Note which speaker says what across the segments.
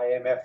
Speaker 1: IMF।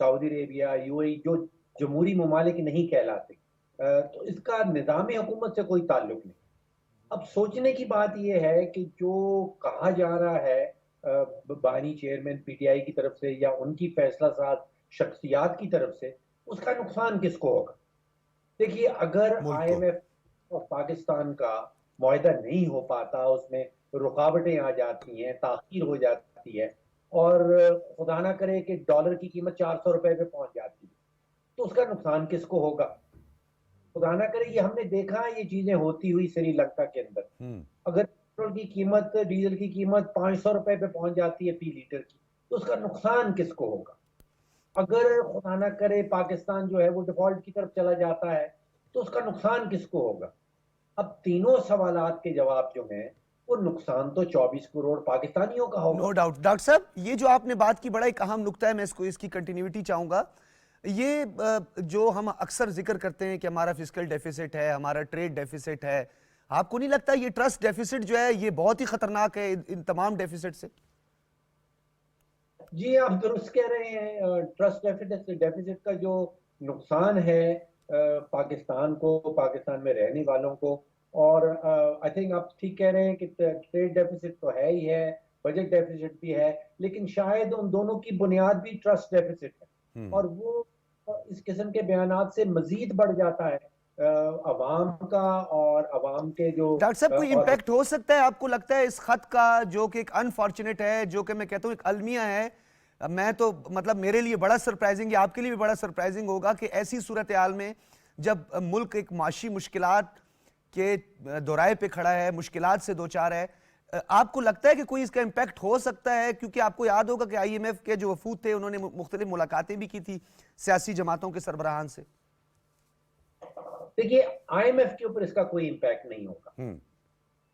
Speaker 1: سعودی Arabia, UAE جو جمہوری ممالک نہیں کہلاتے، تو اس کا نظام حکومت سے کوئی تعلق نہیں۔ اب سوچنے کی بات یہ ہے کہ جو کہا جا رہا ہے بانی چیئرمین PTI کی طرف سے یا ان کی فیصلہ ساز شخصیات کی طرف سے، اس کا نقصان کس کو ہوگا؟ دیکھیے، اگر
Speaker 2: ملک کو
Speaker 1: IMF اور پاکستان کا معاہدہ نہیں ہو پاتا، اس میں رکاوٹیں آ جاتی ہیں، تاخیر ہو جاتی ہے، اور خدا نہ کرے کہ ڈالر کی قیمت 400 روپے پہ پہنچ جاتی ہے، تو اس کا نقصان کس کو ہوگا؟ خدا نہ کرے، یہ ہم نے دیکھا ہے یہ چیزیں ہوتی ہوئی سری لنکا کے اندر۔ اگر ڈیزل کی قیمت 500 روپے پہ پہنچ جاتی ہے فی لیٹر کی، تو اس کا نقصان کس کو ہوگا؟ اگر خدا نہ کرے پاکستان جو ہے وہ ڈیفالٹ کی طرف چلا جاتا ہے، تو اس کا نقصان کس کو ہوگا؟ اب تینوں سوالات کے جواب جو ہیں، وہ نقصان تو 24 کروڑ پاکستانیوں کا ہوگا۔
Speaker 2: No doubt. ڈاکٹر صاحب، یہ جو آپ نے بات کی بڑا ایک اہم نقطہ ہے، میں اس کی کنٹینیوٹی چاہوں گا۔ یہ جو ہم اکثر ذکر کرتے ہیں کہ ہمارا فسکل ڈیفیسٹ ہے، ہمارا ٹریڈ ڈیفیسٹ ہے، آپ کو نہیں لگتا یہ ٹرسٹ ڈیفیسٹ جو ہے یہ بہت ہی خطرناک ہے ان تمام ڈیفیسٹ سے؟
Speaker 1: جی، آپ درست کہہ رہے ہیں۔ ٹرسٹ ڈیفیسٹ کا جو نقصان ہے پاکستان کو، پاکستان میں رہنے والوں کو، اور آئی تھنک آپ ٹھیک کہہ رہے ہیں کہ ٹریڈ ڈیفیسٹ تو ہے ہی ہے، بجٹ ڈیفیسٹ بھی ہے، لیکن شاید ان دونوں کی بنیاد بھی ٹرسٹ ڈیفیسٹ ہے، اور وہ اس قسم کے بیانات سے مزید بڑھ جاتا ہے عوام کا، اور عوام کے جو
Speaker 2: ڈاکٹر صاحب، کوئی امپیکٹ ہو سکتا ہے آپ کو لگتا ہے اس خط کا، جو کہ ایک انفارچونیٹ ہے، جو کہ میں کہتا ہوں ایک المیہ ہے؟ میں تو مطلب میرے لیے بڑا سرپرائزنگ ہے، آپ کے لیے بھی بڑا سرپرائزنگ ہوگا کہ ایسی صورتحال میں جب ملک ایک معاشی مشکلات کے دورائے پہ کھڑا ہے، مشکلات سے دوچار ہے، آپ کو لگتا ہے کہ کوئی اس کا امپیکٹ ہو سکتا ہے؟ کیونکہ آپ کو یاد ہوگا کہ IMF کے جو وفود تھے انہوں نے مختلف ملاقاتیں بھی کی تھی سیاسی جماعتوں کے سربراہان سے۔
Speaker 1: دیکھیے، IMF کے اوپر اس کا کوئی امپیکٹ نہیں ہوگا۔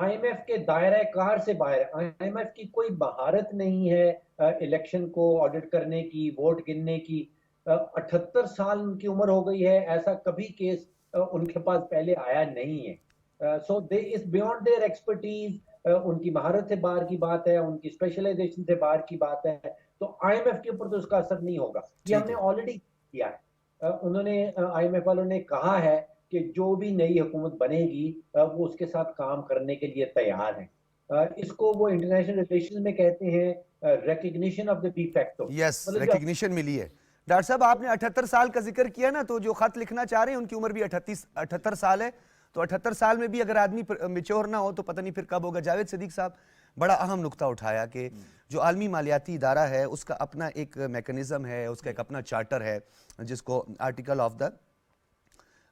Speaker 1: IMF کے دائرہ کار سے باہر ہے۔ IMF کی کوئی مہارت نہیں ہے الیکشن کو آڈٹ کرنے کی، ووٹ گننے کی۔ 78 سال ان کی عمر ہو گئی ہے، ایسا کبھی کیس ان کے پاس پہلے آیا نہیں ہے۔ سو دے از بیونڈ دیئر ایکسپرٹیز، ان کی مہارت سے باہر کی بات ہے، ان کی اسپیشلائزیشن سے باہر کی بات ہے، تو IMF کے اوپر تو اس کا اثر نہیں ہوگا۔ یہ ہم نے آلریڈی کیا ہے۔ انہوں نے IMF والوں نے کہا ہے کہ جو بھی نئی حکومت بنے گی وہ اس کے ساتھ کام کرنے کے لیے تیار ہیں۔ اس کو وہ انٹرنیشنل ریلیشن میں کہتے ہیں recognition of the de facto.
Speaker 2: Yes, recognition ملی ہے۔ ڈاکٹر صاحب، آپ نے 78 سال کا ذکر کیا نا، تو جو خط لکھنا چاہ رہے ہیں ان کی عمر بھی 78 سال ہے، تو 78 سال میں بھی اگر آدمی میچور نہ ہو تو پتہ نہیں پھر کب ہوگا۔ جاوید صدیق صاحب، بڑا اہم نقطہ اٹھایا کہ جو عالمی مالیاتی ادارہ ہے اس کا اپنا ایک میکنزم ہے، اس کا ایک اپنا چارٹر ہے، جس کو آرٹیکل آف دا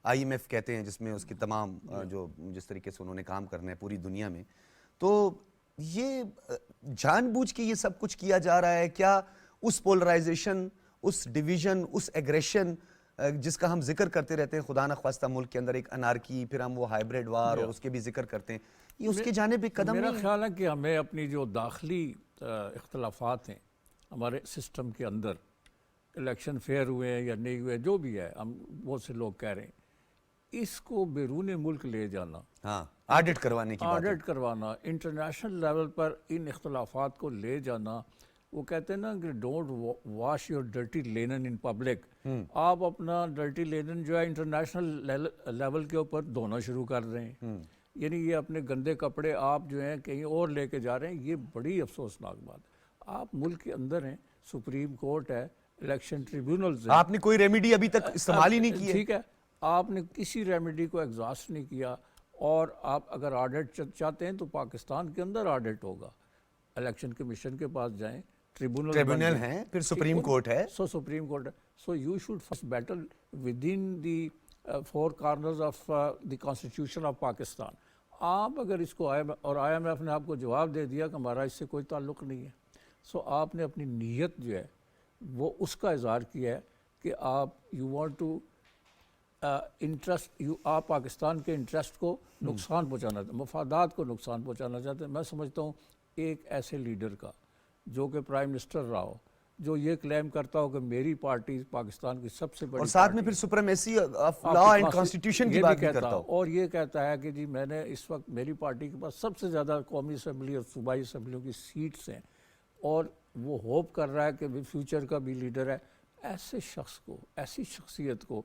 Speaker 2: IMF کہتے ہیں، جس میں اس کی تمام جو جس طریقے سے انہوں نے کام کرنا ہے پوری دنیا میں۔ تو یہ جان بوجھ کے یہ سب کچھ کیا جا رہا ہے کیا؟ اس پولرائزیشن، اس ڈیویژن، اس ایگریشن جس کا ہم ذکر کرتے رہتے ہیں، خدا نخواستہ ملک کے اندر ایک انارکی، پھر ہم وہ ہائیبریڈ وار اور اس کے بھی ذکر کرتے ہیں، یہ اس کے جانب ایک قدم نہیں ہے؟
Speaker 3: میرا خیال ہے کہ ہمیں اپنی جو داخلی اختلافات ہیں ہمارے سسٹم کے اندر، الیکشن فیئر ہوئے ہیں یا نہیں ہوئے، جو بھی ہے، ہم بہت سے لوگ کہہ رہے ہیں، اس کو بیرون ملک لے جانا،
Speaker 2: ہاں، آڈٹ کروانے کی بات ہے۔
Speaker 3: آڈٹ کروانا، انٹرنیشنل لیول پر ان اختلافات کو لے جانا۔ وہ کہتے ہیں نا کہ don't wash your dirty linen in public. آپ اپنا ڈرٹی لینن جو ہے انٹرنیشنل لیول کے اوپر دھونا شروع کر رہے ہیں، یعنی یہ اپنے گندے کپڑے آپ جو ہیں کہیں اور لے کے جا رہے ہیں۔ یہ بڑی افسوسناک بات ہے۔ آپ ملک کے اندر ہیں، سپریم کورٹ ہے، الیکشن ٹریبیونلز ہیں،
Speaker 2: آپ نے کوئی ریمیڈی ابھی تک استعمال ہی نہیں کی ہے۔
Speaker 3: ٹھیک ہے، آپ نے کسی ریمیڈی کو ایگزاسٹ نہیں کیا، اور آپ اگر آڈٹ چاہتے ہیں تو پاکستان کے اندر آڈٹ ہوگا۔ الیکشن کمیشن کے پاس جائیں،
Speaker 2: ٹریبیونل ہیں، پھر سپریم کورٹ ہے۔
Speaker 3: سپریم کورٹ ہے۔ So you should first battle with in the four corners of the constitution of Pakistan. آپ اگر اس کو اور IMF نے آپ کو جواب دے دیا کہ ہمارا اس سے کوئی تعلق نہیں ہے، سو آپ نے اپنی نیت جو ہے وہ اس کا اظہار کیا ہے کہ آپ یو وانٹ ٹو آپ پاکستان کے انٹرسٹ کو نقصان پہنچانا چاہتے ہیں، مفادات کو نقصان پہنچانا چاہتے ہیں۔ میں سمجھتا ہوں ایک ایسے لیڈر کا جو کہ پرائم منسٹر رہا ہو، جو یہ کلیم کرتا ہو کہ میری پارٹی پاکستان کی سب سے بڑی،
Speaker 2: اور ساتھ میں پھر supremacy of law and constitution کی بات بھی کرتا ہو،
Speaker 3: اور یہ کہتا ہے کہ جی میں نے اس وقت میری پارٹی کے پاس سب سے زیادہ قومی اسمبلی اور صوبائی اسمبلیوں کی سیٹس ہیں، اور وہ ہوپ کر رہا ہے کہ فیوچر کا بھی لیڈر ہے، ایسے شخص کو، ایسی شخصیت کو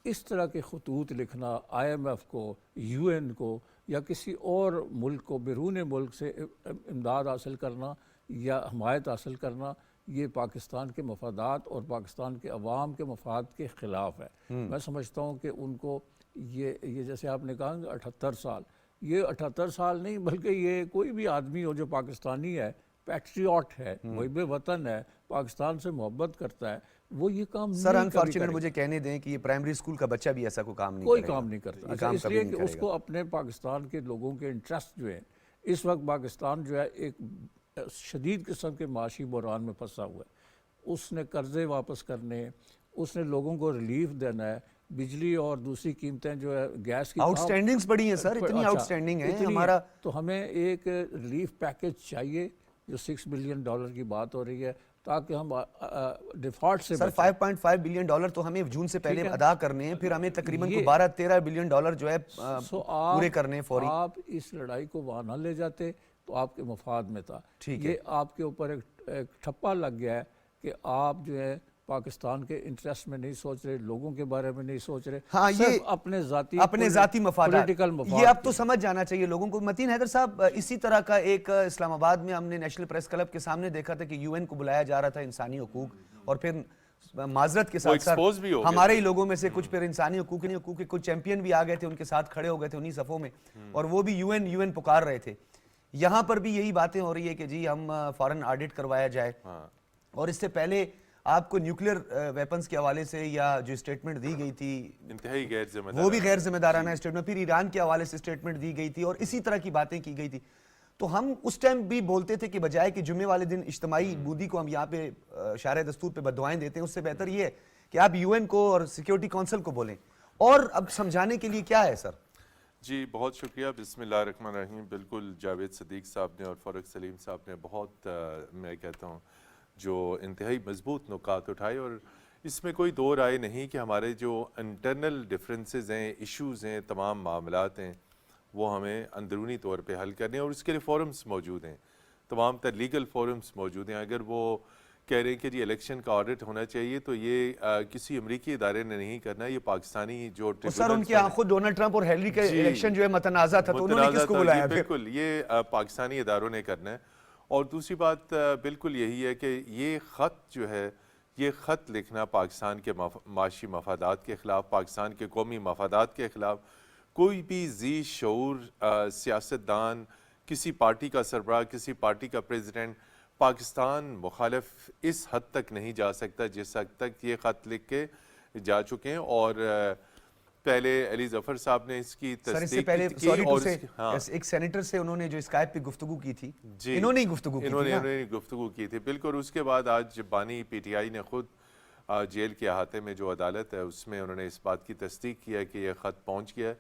Speaker 3: اس طرح کے خطوط لکھنا IMF کو، UN کو یا کسی اور ملک کو بیرون ملک سے امداد حاصل کرنا یا حمایت حاصل کرنا، یہ پاکستان کے مفادات اور پاکستان کے عوام کے مفاد کے خلاف ہے۔ میں سمجھتا ہوں کہ ان کو یہ جیسے آپ نے کہا 78 سال، یہ 78 سال نہیں بلکہ یہ کوئی بھی آدمی ہو جو پاکستانی ہے، پیٹریوٹ ہے، محب وطن ہے، پاکستان سے محبت کرتا ہے، وہ یہ کام
Speaker 2: سر
Speaker 3: نہیں
Speaker 2: انفارچونیٹ مجھے کہنے دیں کہ یہ پرائمری اسکول کا بچہ بھی ایسا کوئی کام نہیں
Speaker 3: کوئی
Speaker 2: کرے گا،
Speaker 3: کام نہیں کرتا۔
Speaker 2: یہ
Speaker 3: اچھا
Speaker 2: کام
Speaker 3: اس
Speaker 2: کبھی
Speaker 3: لیے
Speaker 2: نہیں
Speaker 3: کہ اس
Speaker 2: کرے
Speaker 3: کو اپنے پاکستان کے لوگوں کے انٹرسٹ جو ہیں، اس وقت پاکستان جو ہے ایک شدید قسم کے معاشی بحران میں پھنسا ہوا ہے۔ اس نے قرضے واپس کرنے، اس نے لوگوں کو ریلیف دینا ہے، بجلی اور دوسری قیمتیں جو ہے گیس کی
Speaker 2: آؤٹ سٹینڈنگز بڑی ہیں سر، اتنی
Speaker 3: اچھا،
Speaker 2: آؤٹ سٹینڈنگ ہیں
Speaker 3: اتنی
Speaker 2: ہمارا۔
Speaker 3: تو ہمیں ایک ریلیف پیکج چاہیے جو $6 بلین کی بات ہو رہی ہے، تاکہ ہم ڈیفالٹ سے
Speaker 2: سر
Speaker 3: بچیں۔
Speaker 2: $5.5 بلین تو ہمیں جون سے پہلے ادا کرنے ہیں، پھر ہمیں تقریباً
Speaker 3: یہ
Speaker 2: 12-13 بلین ڈالر جو ہے
Speaker 3: سو
Speaker 2: پورے کرنے ہیں فوری۔
Speaker 3: آپ اس لڑائی کو وہاں نہ لے جاتے تو آپ کے مفاد میں تھا۔
Speaker 2: ٹھیک ہے،
Speaker 3: یہ آپ کے اوپر ایک ٹھپا لگ گیا ہے کہ آپ جو ہے پاکستان کے انٹرسٹ میں نہیں سوچ رہے، لوگوں کے بارے میں نہیں سوچ رہے،
Speaker 2: ہاں
Speaker 3: صرف
Speaker 2: یہ
Speaker 3: اپنے
Speaker 2: ذاتی مفادات،
Speaker 3: پولیٹیکل مفاد
Speaker 2: یہ اب تو سمجھ جانا چاہیے لوگوں کو۔ متین حیدر صاحب، اسی طرح کا ایک اسلام آباد میں ہم نے نیشنل پریس کلب کے سامنے دیکھا تھا کہ UN کو بلایا جا رہا تھا انسانی حقوق، اور پھر معذرت کے ساتھ ساتھ ہمارے ہی لوگوں میں سے کچھ پھر انسانی حقوق کے کچھ چیمپئن بھی آ گئے تھے، ان کے ساتھ کھڑے ہو گئے تھے انہی صفوں میں، اور وہ بھی UN پکار رہے تھے۔ یہاں پر بھی یہی باتیں ہو رہی ہے کہ جی ہم فوراً آڈٹ کروایا جائے، اور اس سے پہلے آپ کو نیوکلیر ویپنز کے حوالے سے یا جو اسٹیٹمنٹ دی گئی تھی
Speaker 4: انتہائی غیر ذمہ دار،
Speaker 2: وہ بھی غیر ذمہ دارانہ اسٹیٹمنٹ، پھر ایران کے حوالے سے اسٹیٹمنٹ دی گئی تھی اور اسی طرح کی باتیں کی گئی تھی، تو ہم اس ٹائم بھی بولتے تھے کہ بجائے کہ جمعے والے دن اجتماعی بودی کو ہم یہاں پہ شارع دستور پہ بددعائیں دیتے ہیں، اس سے بہتر یہ ہے کہ آپ UN کو اور سیکیورٹی کونسل کو بولیں۔ اور اب سمجھانے کے لیے کیا ہے سر؟
Speaker 4: جی بہت شکریہ، بسم اللہ الرحمن الرحیم۔ بالکل جاوید صدیق صاحب نے اور فاروق سلیم صاحب نے بہت میں کہتا ہوں جو انتہائی مضبوط نکات اٹھائے، اور اس میں کوئی دو رائے نہیں کہ ہمارے جو انٹرنل ڈفرینسز ہیں، ایشوز ہیں، تمام معاملات ہیں، وہ ہمیں اندرونی طور پہ حل کرنے ہیں، اور اس کے لیے فورمز موجود ہیں، تمام تر لیگل فورمز موجود ہیں۔ اگر وہ کہہ رہے ہیں کہ جی الیکشن کا آڈٹ ہونا چاہیے، تو یہ کسی امریکی ادارے نے نہیں کرنا، یہ پاکستانی جو
Speaker 2: سر ان کے یہاں خود ڈونلڈ ٹرمپ اور ہیلری کا الیکشن جو ہے متنازع تھا، تو انہوں نے کس کو بلایا پھر؟
Speaker 4: بالکل یہ پاکستانی اداروں نے کرنا ہے۔ اور دوسری بات بالکل یہی ہے کہ یہ خط جو ہے، یہ خط لکھنا پاکستان کے معاشی مفادات کے خلاف، پاکستان کے قومی مفادات کے خلاف، کوئی بھی ذی شعور سیاستدان، کسی پارٹی کا سربراہ، کسی پارٹی کا پریزیڈنٹ پاکستان مخالف اس حد تک نہیں جا سکتا جس حد تک یہ خط لکھ کے جا چکے ہیں۔ اور پہلے علی ظفر صاحب نے اس کی
Speaker 2: سر اس سے
Speaker 4: تصدیق
Speaker 2: پہلے
Speaker 4: کی، اور
Speaker 2: ایک سینیٹر سے انہوں نے جو اسکائپ پہ گفتگو کی تھی،
Speaker 4: جی
Speaker 2: انہوں نے ہی گفتگو کی تھی،
Speaker 4: انہوں نے گفتگو کی تھی بالکل۔ اس کے بعد آج بانی PTI نے خود جیل کے احاطے میں جو عدالت ہے اس میں انہوں نے اس بات کی تصدیق کیا کہ یہ خط پہنچ گیا،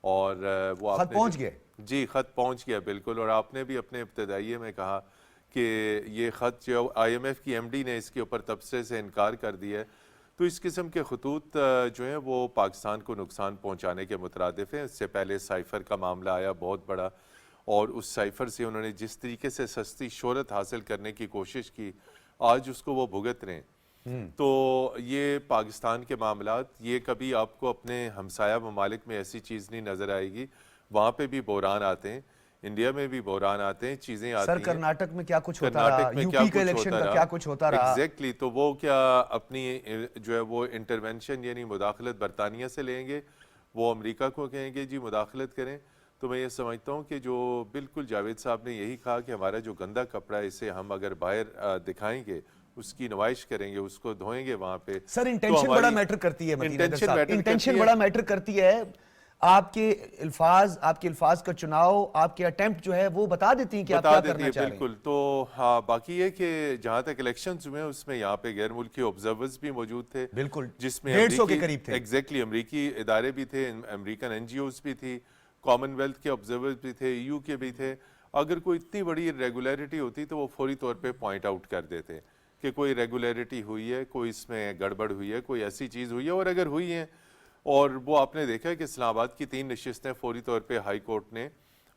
Speaker 4: اور وہ
Speaker 2: خط پہنچ گئے،
Speaker 4: جی خط پہنچ گیا بالکل۔ اور آپ نے بھی اپنے ابتدائیے میں کہا کہ یہ خط جو IMF کی MD نے اس کے اوپر تبصرے سے انکار کر دیا ہے، تو اس قسم کے خطوط جو ہیں وہ پاکستان کو نقصان پہنچانے کے مترادف ہیں۔ اس سے پہلے سائفر کا معاملہ آیا بہت بڑا، اور اس سائفر سے انہوں نے جس طریقے سے سستی شہرت حاصل کرنے کی کوشش کی، آج اس کو وہ بھگت رہے ہیں۔ تو یہ پاکستان کے معاملات، یہ کبھی آپ کو اپنے ہمسایہ ممالک میں ایسی چیز نہیں نظر آئے گی، وہاں پہ بھی بحران آتے ہیں، انڈیا میں بھی بحران آتے ہیں، چیزیں آتی ہیں۔
Speaker 2: سر کرناٹک میں کیا کچھ ہوتا رہا، UP کے الیکشن کا کیا کچھ ہوتا رہا،
Speaker 4: ایگزیکٹلی، تو وہ کیا اپنی جو ہے وہ انٹرونشن یعنی مداخلت برطانیہ سے لیں گے، وہ امریکہ کو کہیں گے جی مداخلت کریں؟ تو میں یہ سمجھتا ہوں کہ جو بالکل جاوید صاحب نے یہی کہا کہ ہمارا جو گندا کپڑا ہے اسے ہم اگر باہر دکھائیں گے، اس کی نمائش کریں گے، اس کو دھوئیں گے وہاں پہ،
Speaker 2: سر انٹینشن بڑا میٹر کرتی ہے، انٹینشن بڑا میٹر کرتی ہے۔ آپ کے الفاظ کا چناؤ، آپ کے اٹیمپٹ جو ہے وہ بتا دیتی ہیں کہ آپ کیا کرنا چاہ رہے ہیں۔
Speaker 4: بالکل۔ تو ہاں باقی یہ کہ جہاں تک الیکشنز ہوئے اس میں یہاں پہ غیر ملکی آبزرورز بھی موجود تھے،
Speaker 2: بالکل
Speaker 4: جس میں
Speaker 2: 150 کے قریب تھے،
Speaker 4: ایگزیکٹلی امریکی ادارے بھی تھے، امریکن NGOs بھی تھی، کامن ویلتھ کے آبزرورز بھی تھے، EU کے بھی تھے۔ اگر کوئی اتنی بڑی ریگولیرٹی ہوتی تو وہ فوری طور پہ پوائنٹ آؤٹ کر دیتے کہ کوئی ریگولیرٹی ہوئی ہے، کوئی اس میں گڑبڑ ہوئی ہے، کوئی ایسی چیز ہوئی ہے، اور اگر ہوئی ہے، اور وہ آپ نے دیکھا کہ اسلام آباد کی 3 نشستیں فوری طور پہ ہائی کورٹ نے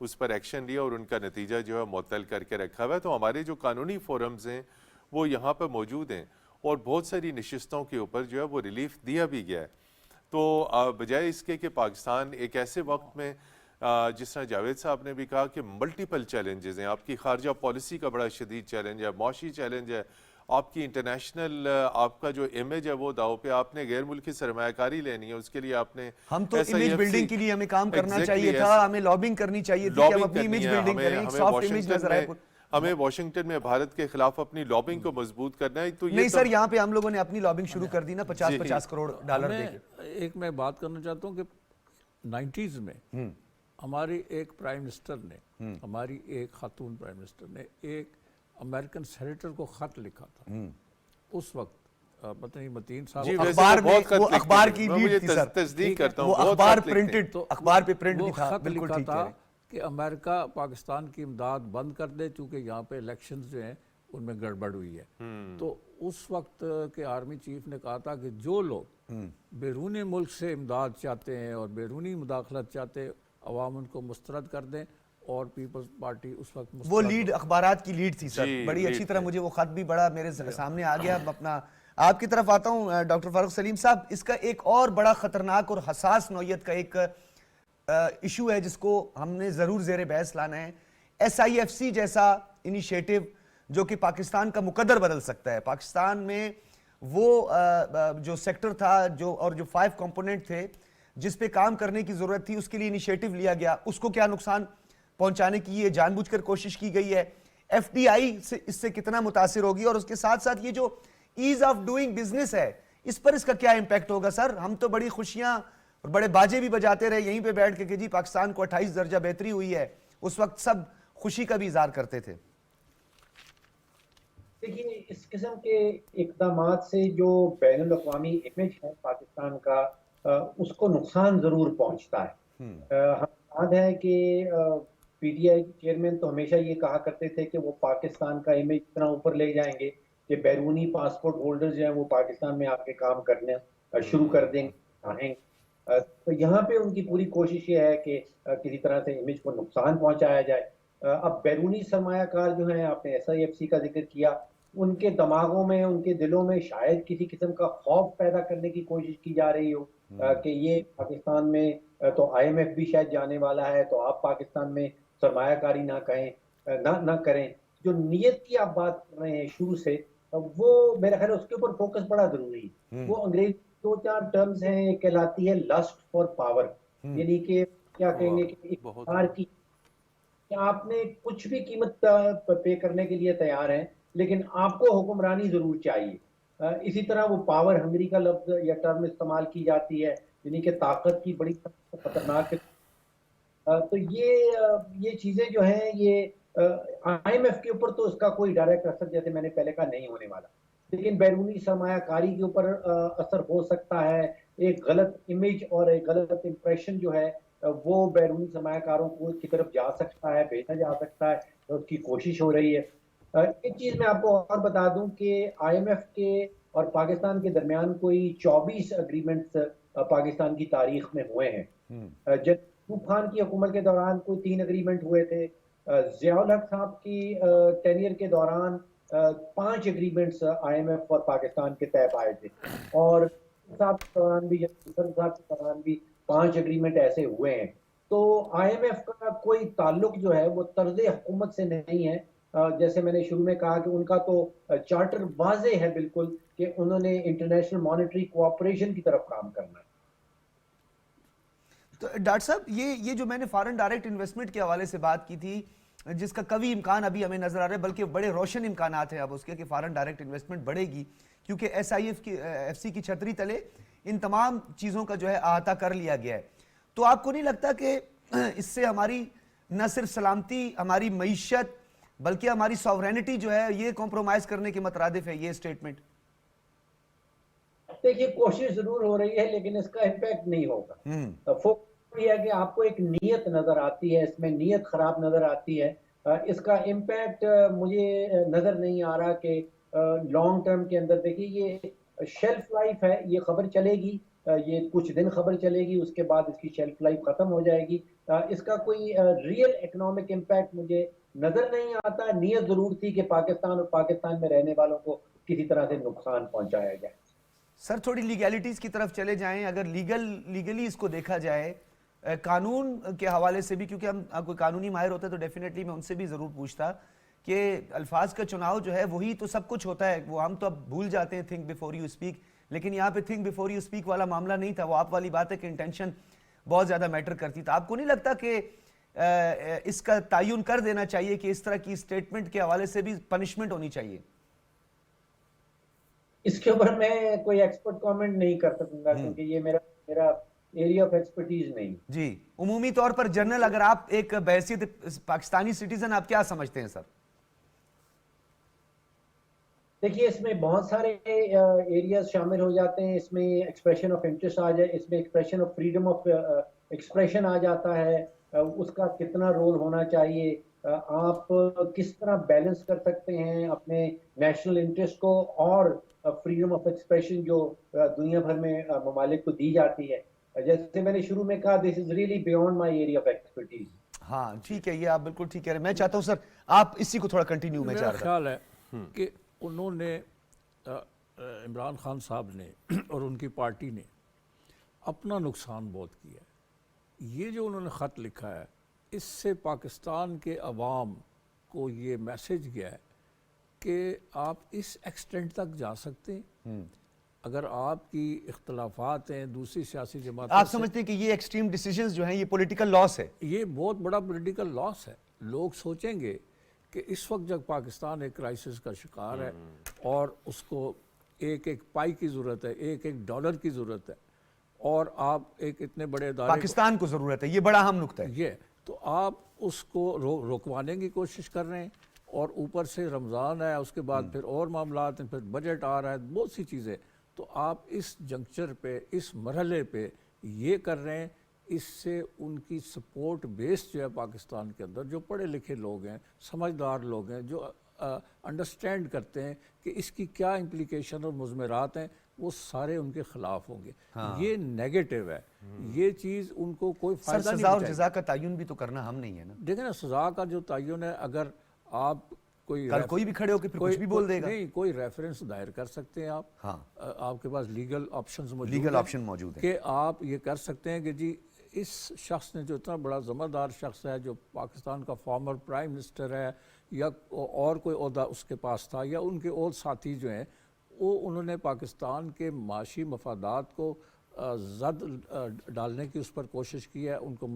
Speaker 4: اس پر ایکشن لیا اور ان کا نتیجہ جو ہے معطل کر کے رکھا ہوا ہے۔ تو ہمارے جو قانونی فورمز ہیں وہ یہاں پہ موجود ہیں، اور بہت ساری نشستوں کے اوپر جو ہے وہ ریلیف دیا بھی گیا ہے. تو بجائے اس کے کہ پاکستان ایک ایسے وقت میں جس طرح جاوید صاحب نے بھی کہا کہ ملٹیپل چیلنجز ہیں, آپ کی خارجہ پالیسی کا بڑا شدید چیلنج ہے, معاشی چیلنج ہے, آپ کی انٹرنیشنل آپ کا جو امیج ہے وہ داؤ پہ, آپ نے غیر ملکی سرمایہ کاری لینی ہے, اس کے لیے آپ نے
Speaker 2: ہم تو امیج بلڈنگ کے لیے ہمیں کام کرنا چاہیے تھا, ہمیں لابنگ کرنی چاہیے تھی کہ ہم اپنی امیج بلڈنگ کریں, ایک سافٹ امیج نظر آئے.
Speaker 4: ہمیں واشنگٹن میں بھارت کے خلاف اپنی لابنگ کو مضبوط کرنا ہے. تو
Speaker 2: نہیں سر, یہاں پہ ہم لوگوں نے اپنی لابنگ شروع کر دی نا, 50 کروڑ ڈالر دے کے.
Speaker 3: ایک میں بات کرنا چاہتا ہوں کہ 90s میں ہماری ایک پرائم منسٹر نے, ہماری ایک خاتون پرائم منسٹر نے ایک امریکن سینیٹر کو خط لکھا تھا. اس وقت پتہ نہیں متین صاحب
Speaker 2: اخبار میں, وہ اخبار کی لیڈ تھی سر,
Speaker 4: تصدیق کرتا ہوں,
Speaker 2: وہ اخبار پرنٹڈ, اخبار پہ پرنٹ بھی تھا.
Speaker 3: خط
Speaker 2: بالکل
Speaker 3: لکھا
Speaker 2: ٹھیک
Speaker 3: تھا
Speaker 2: ہے
Speaker 3: کہ امریکہ پاکستان کی امداد بند کر دے چونکہ یہاں پہ الیکشنز جو ہیں ان میں گڑبڑ ہوئی ہے. تو اس وقت کے آرمی چیف نے کہا تھا کہ جو لوگ بیرون ملک سے امداد چاہتے ہیں اور بیرونی مداخلت چاہتے ہیں, عوام ان کو مسترد کر دیں. اور پیپلز پارٹی اس وقت
Speaker 2: وہ لیڈ اخبارات کی لیڈ تھی سر, بڑی اچھی طرح مجھے وہ خط بھی بڑا میرے سامنے آ گیا. اپنا آپ کی طرف آتا ہوں ڈاکٹر فاروق سلیم صاحب, اس کا ایک اور بڑا خطرناک اور حساس نوعیت کا ایک ایشو ہے جس کو ہم نے ضرور زیر بحث لانا ہے. SIFC جیسا انیشیٹو جو کہ پاکستان کا مقدر بدل سکتا ہے. پاکستان میں وہ جو سیکٹر تھا جو اور جو 5 کمپوننٹ تھے جس پہ کام کرنے کی ضرورت تھی, اس کے لیے انیشیٹو لیا گیا, اس کو کیا نقصان پہنچانے کی یہ جان بوجھ کر کوشش کی گئی ہے. FDI سے اس سے کتنا متاثر ہوگی, اور اس کے ساتھ ساتھ یہ جو ایز آف ڈوئنگ بزنس ہے اس پر اس کا کیا امپیکٹ ہوگا سر. ہم تو بڑی خوشیاں اور بڑے باجے بھی بجاتے رہے یہیں پہ بیٹھ کے کہ جی پاکستان کو 28 درجہ بہتری ہوئی ہے, اس وقت سب خوشی کا بھی اظہار کرتے تھے.
Speaker 1: دیکھیے, اس قسم کے اقدامات سے جو بین الاقوامی امیج ہے پاکستان کا, اس کو نقصان ضرور پہنچتا ہے. ہم یاد ہے کہ PTI کے چیئرمین تو ہمیشہ یہ کہا کرتے تھے کہ وہ پاکستان کا امیج اتنا اوپر لے جائیں گے کہ بیرونی پاسپورٹ ہولڈر جو ہیں وہ پاکستان میں آ کے کام کرنے شروع کر دیں گے. تو یہاں پہ ان کی پوری کوشش یہ ہے کہ کسی طرح سے امیج کو نقصان پہنچایا جائے. اب بیرونی سرمایہ کار جو ہیں, آپ نے SIFC کا ذکر کیا, ان کے دماغوں میں, ان کے دلوں میں شاید کسی قسم کا خوف پیدا کرنے کی کوشش کی جا رہی ہو کہ یہ پاکستان میں تو IMF بھی شاید جانے والا ہے, تو آپ پاکستان میں سرمایہ کاری نہ کریں. جو نیت کی آپ بات کر رہے ہیں شروع سے, وہ میرا خیال ہے اس کے اوپر فوکس بڑا ضروری ہے. وہ انگریزی 2-4 ٹرمز ہیں, ایک کہلاتی ہے لسٹ فار پاور, یعنی کہ کیا کہیں گے کہ اقتدار کی, کہ آپ نے کچھ بھی قیمت پے کرنے کے لیے تیار ہیں لیکن آپ کو حکمرانی ضرور چاہیے. اسی طرح وہ پاور ہنگری کا لفظ یا ٹرم استعمال کی جاتی ہے, یعنی کہ طاقت کی بڑی خطرناک. تو یہ چیزیں جو ہیں یہ IMF کے اوپر تو اس کا کوئی ڈائریکٹ اثر, جیسے میں نے پہلے کہا, نہیں ہونے والا, لیکن بیرونی سرمایہ کاری کے اوپر اثر ہو سکتا ہے. ایک غلط امیج اور ایک غلط امپریشن جو ہے وہ بیرونی سرمایہ کاروں کی طرف جا سکتا ہے, بھیجا جا سکتا ہے, اس کی کوشش ہو رہی ہے. ایک چیز میں آپ کو اور بتا دوں کہ IMF کے اور پاکستان کے درمیان کوئی 24 اگریمنٹس پاکستان کی تاریخ میں ہوئے ہیں. جب ایوب خان کی حکومت کے دوران کوئی 3 اگریمنٹ ہوئے تھے, ضیاء الحق صاحب کی ٹینئر کے دوران 5 اگریمنٹس IMF اور پاکستان کے طے پائے تھے, اور صاحب کے دوران بھی, صاحب کے دوران بھی 5 اگریمنٹ ایسے ہوئے ہیں. تو IMF کا کوئی تعلق جو ہے وہ طرز حکومت سے نہیں ہے. جیسے میں نے شروع میں کہا کہ ان کا تو چارٹر واضح ہے بالکل کہ انہوں نے انٹرنیشنل مانیٹری کوآپریشن کی طرف کام کرنا ہے.
Speaker 2: تو ڈاکٹر صاحب یہ جو میں نے فارن ڈائریکٹ انویسٹمنٹ کے حوالے سے بات کی تھی, جس کا قوی امکان ابھی ہمیں نظر آ رہا ہے, بلکہ بڑے روشن امکانات ہیں اب اس کے کہ فارن ڈائریکٹ انویسٹمنٹ بڑھے گی, کیونکہ SIFC کی چھتری تلے ان تمام چیزوں کا جو ہے احاطہ کر لیا گیا ہے. تو آپ کو نہیں لگتا کہ اس سے ہماری نہ صرف سلامتی, ہماری معیشت, بلکہ ہماری ساورینٹی جو ہے یہ کمپرومائز کرنے کے مترادف ہے یہ اسٹیٹمنٹ؟
Speaker 1: دیکھیے, کوشش ضرور ہو رہی ہے لیکن اس کا امپیکٹ نہیں ہوگا. فوکس یہ ہے کہ آپ کو ایک نیت نظر آتی ہے, اس میں نیت خراب نظر آتی ہے. اس کا امپیکٹ مجھے نظر نہیں آ رہا کہ لانگ ٹرم کے اندر. دیکھیے, یہ شیلف لائف ہے, یہ خبر چلے گی یہ کچھ دن خبر چلے گی، اس کے بعد اس کی شیلف لائف ختم ہو جائے گی. اس کا کوئی ریئل اکنامک امپیکٹ مجھے نظر نہیں آتا. نیت ضرور تھی کہ پاکستان اور پاکستان میں رہنے والوں کو کسی طرح سے نقصان پہنچایا جائے.
Speaker 2: سر تھوڑی لیگیلٹیز کی طرف چلے جائیں. اگر لیگلی اس کو دیکھا جائے قانون کے حوالے سے بھی، کیونکہ ہم کوئی قانونی ماہر ہوتا ہے تو ڈیفینیٹلی میں ان سے بھی ضرور پوچھتا کہ الفاظ کا چناؤ جو ہے وہی تو سب کچھ ہوتا ہے. وہ ہم تو اب بھول جاتے ہیں تھنک بیفور یو اسپیک، لیکن یہاں پہ تھنک بیفور یو اسپیک والا معاملہ نہیں تھا. وہ آپ والی بات ہے کہ انٹینشن بہت زیادہ میٹر کرتی. تو آپ کو نہیں لگتا کہ اس کا تعین کر دینا چاہیے کہ اس طرح کی اسٹیٹمنٹ کے حوالے سے بھی پنشمنٹ ہونی چاہیے؟
Speaker 1: اس کے اوپر میں کوئی ایکسپرٹ کامنٹ نہیں کر سکوں گا، کیونکہ یہ میرا ایریا آف ایکسپرٹیز نہیں.
Speaker 2: جی عمومی طور پر جنرل اگر آپ ایک بحیثیت پاکستانی سٹیزن آپ کیا سمجھتے ہیں سر؟
Speaker 1: دیکھیے اس میں بہت سارے ایریاز شامل ہو جاتے ہیں. اس میں ایکسپریشن آف انٹرسٹ آ جائے، اس میں expression of freedom of expression آ جاتا ہے. اس کا کتنا رول ہونا چاہیے، آپ کس طرح بیلنس کر سکتے ہیں اپنے نیشنل انٹرسٹ کو اور فریڈم آف ایکسپریشن جو دنیا بھر میں ممالک کو دی جاتی ہے. جیسے میں نے شروع میں کہا، this is really beyond my area of expertise.
Speaker 2: ہاں ٹھیک ہے، یہ آپ بالکل ٹھیک کہہ رہے ہیں. میں چاہتا ہوں سر آپ اسی کو تھوڑا کنٹینیو میں
Speaker 3: میرا خیال ہے کہ انہوں نے عمران خان صاحب نے اور ان کی پارٹی نے اپنا نقصان بہت کیا ہے. یہ جو انہوں نے خط لکھا ہے، اس سے پاکستان کے عوام کو یہ میسج گیا ہے کہ آپ اس ایکسٹینٹ تک جا سکتے ہیں. اگر آپ کی اختلافات ہیں دوسری سیاسی جماعتوں سے،
Speaker 2: آپ سمجھتے ہیں کہ یہ ایکسٹریم ڈیسیجنز جو ہیں یہ پولیٹیکل لاس ہے؟
Speaker 3: یہ بہت بڑا پولیٹیکل لاس ہے. لوگ سوچیں گے کہ اس وقت جب پاکستان ایک کرائسس کا شکار ہے اور اس کو ایک ایک پائی کی ضرورت ہے، ایک ایک ڈالر کی ضرورت ہے، اور آپ ایک اتنے بڑے ادارے
Speaker 2: پاکستان کو ضرورت ہے، یہ بڑا اہم نکتہ ہے.
Speaker 3: یہ تو آپ اس کو روکوانے کی کوشش کر رہے ہیں، اور اوپر سے رمضان ہے، اس کے بعد پھر اور معاملات ہیں، پھر بجٹ آ رہا ہے، بہت سی چیزیں. تو آپ اس جنکچر پہ، اس مرحلے پہ یہ کر رہے ہیں. اس سے ان کی سپورٹ بیس جو ہے پاکستان کے اندر، جو پڑھے لکھے لوگ ہیں، سمجھدار لوگ ہیں، جو انڈرسٹینڈ کرتے ہیں کہ اس کی کیا امپلیکیشن اور مضمرات ہیں، وہ سارے ان کے خلاف ہوں گے. یہ نیگیٹو ہے. یہ چیز ان کو کوئی
Speaker 2: سر
Speaker 3: فائدہ نہیں
Speaker 2: سزا اور
Speaker 3: پہنچائے گی.
Speaker 2: جزا کا تعین بھی تو کرنا ہم نہیں ہے نا.
Speaker 3: دیکھیں نا، سزا کا جو تعین ہے، اگر آپ
Speaker 2: کوئی بھی کھڑے ہو کے پھر کچھ بھی بول دے گا.
Speaker 3: نہیں، کوئی ریفرنس دائر کر سکتے ہیں آپ.
Speaker 2: ہاں،
Speaker 3: آپ کے پاس لیگل آپشنز موجود ہیں.
Speaker 2: لیگل آپشن موجود ہیں
Speaker 3: کہ آپ یہ کر سکتے ہیں کہ جی اس شخص نے، جو اتنا بڑا ذمہ شخص ہے، جو پاکستان کا فارمر پرائم منسٹر ہے، یا اور کوئی عہدہ اس کے پاس تھا، یا ان کے اور ساتھی جو ہیں، وہ انہوں نے پاکستان کے معاشی مفادات کو زد ڈالنے کی اس پر کوشش کی ہے، ان کو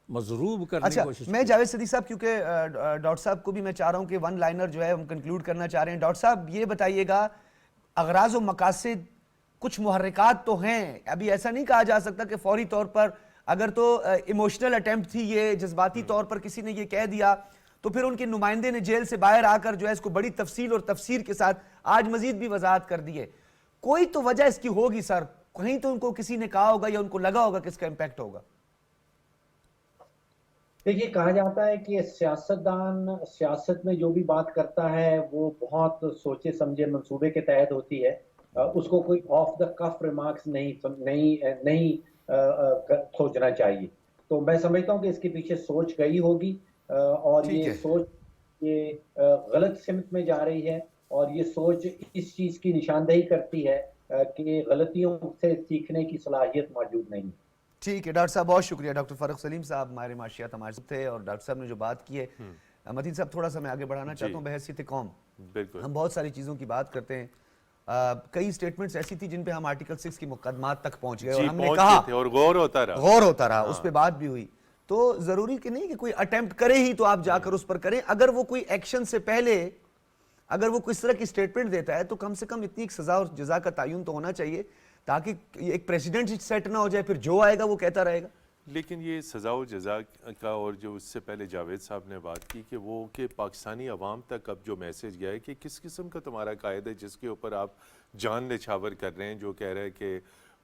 Speaker 3: مضروب کرنے کی کوشش کی.
Speaker 2: میں جاوید صدیق صاحب، کیونکہ ڈاکٹر صاحب کو بھی میں چاہ رہا ہوں کہ ون لائنر جو ہے ہم کنکلوڈ کرنا چاہ رہے ہیں. ڈاکٹر صاحب یہ بتائیے گا، اغراض و مقاصد کچھ محرکات تو ہیں. ابھی ایسا نہیں کہا جا سکتا کہ فوری طور پر، اگر تو ایموشنل اٹیمپٹ تھی، یہ جذباتی طور پر کسی نے یہ کہہ دیا، تو پھر ان کے نمائندے نے جیل سے باہر آ کر جو ہے اس کو بڑی تفصیل اور تفسیر کے ساتھ آج مزید بھی وضاحت کر دی ہے. کوئی تو وجہ اس کی ہوگی سر، کہیں تو ان کو کسی نے کہا ہوگا یا ان کو لگا ہوگا کہ اس کا امپیکٹ ہوگا.
Speaker 1: دیکھیے، کہا جاتا ہے کہ سیاستدان سیاست میں جو بھی بات کرتا ہے وہ بہت سوچے سمجھے منصوبے کے تحت ہوتی ہے. اس کو کوئی آف دا کف ریمارکس نہیں سوچنا چاہیے. تو میں سمجھتا ہوں کہ اس کے پیچھے سوچ گئی ہوگی، اور یہ سوچ یہ غلط سمت میں جا رہی ہے، اور یہ سوچ اس چیز کی نشاندہی کرتی ہے کہ غلطیوں سے سیکھنے کی صلاحیت موجود نہیں.
Speaker 2: ٹھیک ہے ڈاکٹر صاحب، بہت شکریہ. ڈاکٹر فاروق سلیم صاحب ماہر معاشیات ہمارے ساتھ تھے، اور ڈاکٹر صاحب نے جو بات کی ہے، متین صاحب تھوڑا سا میں آگے بڑھانا چاہتا ہوں. بحیثیت قوم ہم بہت ساری چیزوں کی بات کرتے ہیں. کئی سٹیٹمنٹس ایسی تھی جن پہ ہم آرٹیکل 6 کی مقدمات تک پہنچ گئے، اور ہم نے کہا
Speaker 4: اور غور ہوتا رہا،
Speaker 2: اس پہ بات بھی ہوئی. تو ضروری کہ نہیں کہ کوئی اٹیمپٹ کرے ہی تو آپ جا کر اس پر کریں. اگر وہ کوئی ایکشن سے پہلے اگر وہ کس طرح کی سٹیٹمنٹ دیتا ہے، تو کم سے کم اتنی ایک سزا اور جزا کا تعین تو ہونا چاہیے، تاکہ ایک پریسیڈنٹ سیٹ نہ ہو جائے پھر جو آئے گا وہ کہتا رہے گا.
Speaker 4: لیکن یہ سزا و جزا کا، اور جو اس سے پہلے جاوید صاحب نے بات کی کہ پاکستانی عوام تک اب جو میسج گیا ہے کہ کس قسم کا تمہارا قائد ہے جس کے اوپر آپ جان نچھاور کر رہے ہیں، جو کہہ رہے ہیں کہ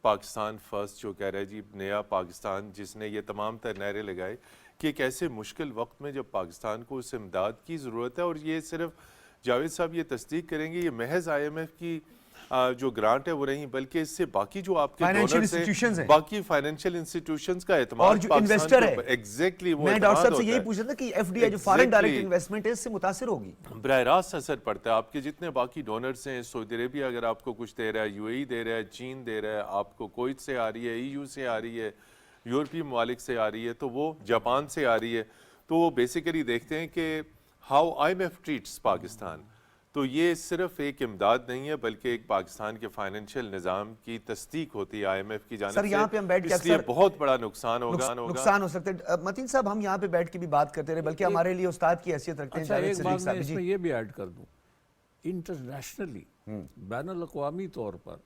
Speaker 4: پاکستان فرسٹ، جو کہہ رہا ہے جی نیا پاکستان، جس نے یہ تمام تر نعرے لگائے کہ ایک ایسے مشکل وقت میں جب پاکستان کو اس امداد کی ضرورت ہے. اور یہ صرف جاوید صاحب یہ تصدیق کریں گے، یہ محض IMF کی جو گرانٹ ہے وہ نہیں بلکہ اس سے باقی جو آپ کے
Speaker 2: Financial
Speaker 4: ڈونرز
Speaker 2: institutions ہیں.
Speaker 4: باقی فائنینشیل انسٹیٹیوشنز کا اعتماد
Speaker 2: اور جو انویسٹر ہے
Speaker 4: ایگزیکٹلی وہ
Speaker 2: میں ڈاکٹر صاحب سے یہی پوچھ رہا تھا کہ ایف ڈی آئی جو فارن ڈائریکٹ انویسٹمنٹ ہے اس سے متاثر ہوگی.
Speaker 4: براہ راست اثر پڑتا ہے. آپ کے جتنے باقی ڈونرز ہیں, سعودی عربیہ اگر آپ کو کچھ دے رہا ہے, یو اے ای دے رہا ہے, چین دے رہا ہے, آپ کو کویت سے آ رہی ہے, ای یو سے آ رہی ہے, یورپی ممالک سے آ رہی ہے, تو وہ جاپان سے آ رہی ہے, تو وہ بیسیکلی دیکھتے ہیں کہ how I M F treats Pakistan. تو یہ صرف ایک امداد نہیں ہے بلکہ ایک پاکستان کے فائنینشیل نظام کی تصدیق ہوتی ہے آئی ایم ایف کی جانب سے.
Speaker 2: سر یہاں پہ ہم بیٹھ کے
Speaker 4: اس لیے بہت بڑا نقصان
Speaker 2: ہو سکتا ہے. متین صاحب ہم یہاں پہ بیٹھ کے بھی بات کرتے رہے بلکہ ہمارے لیے استاد کی حیثیت رکھتے ہیں.
Speaker 3: اچھا ایک بات میں اس میں یہ بھی ایڈ کر دوں, انٹرنیشنلی بین الاقوامی طور پر